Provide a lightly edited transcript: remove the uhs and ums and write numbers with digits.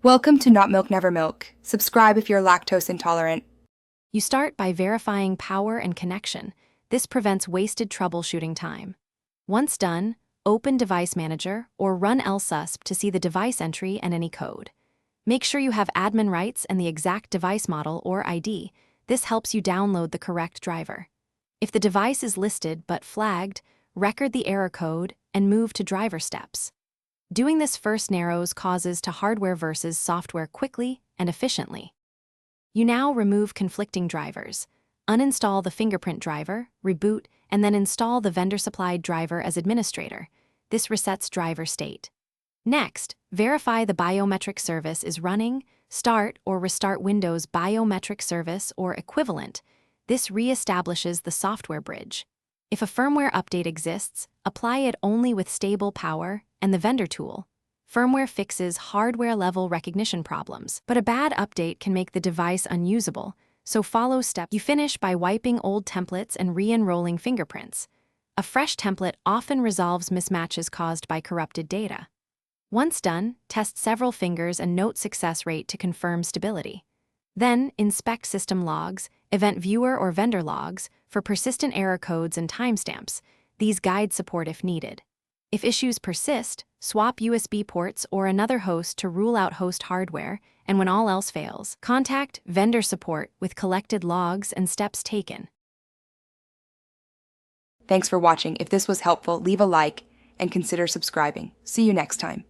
Welcome to Not Milk Never Milk. Subscribe if you're lactose intolerant. You start by verifying power and connection. This prevents wasted troubleshooting time. Once done, open Device Manager or run lsusp to see the device entry and any code. Make sure you have admin rights and the exact device model or ID. This helps you download the correct driver. If the device is listed but flagged, record the error code and move to driver steps. Doing this first narrows causes to hardware versus software quickly and efficiently. You now remove conflicting drivers. Uninstall the Fingerprint driver, reboot, and then install the vendor-supplied driver as administrator. This resets driver state. Next, verify the biometric service is running. Start or restart Windows biometric service or equivalent. This reestablishes the software bridge. If a firmware update exists, apply it only with stable power and the vendor tool. Firmware fixes hardware-level recognition problems, but a bad update can make the device unusable, so follow steps. You finish by wiping old templates and re-enrolling fingerprints. A fresh template often resolves mismatches caused by corrupted data. Once done, test several fingers and note success rate to confirm stability. Then, inspect system logs, event viewer or vendor logs for persistent error codes and timestamps. These guide support if needed. If issues persist, swap USB ports or another host to rule out host hardware, and when all else fails, contact vendor support with collected logs and steps taken. Thanks for watching. If this was helpful, leave a like and consider subscribing. See you next time.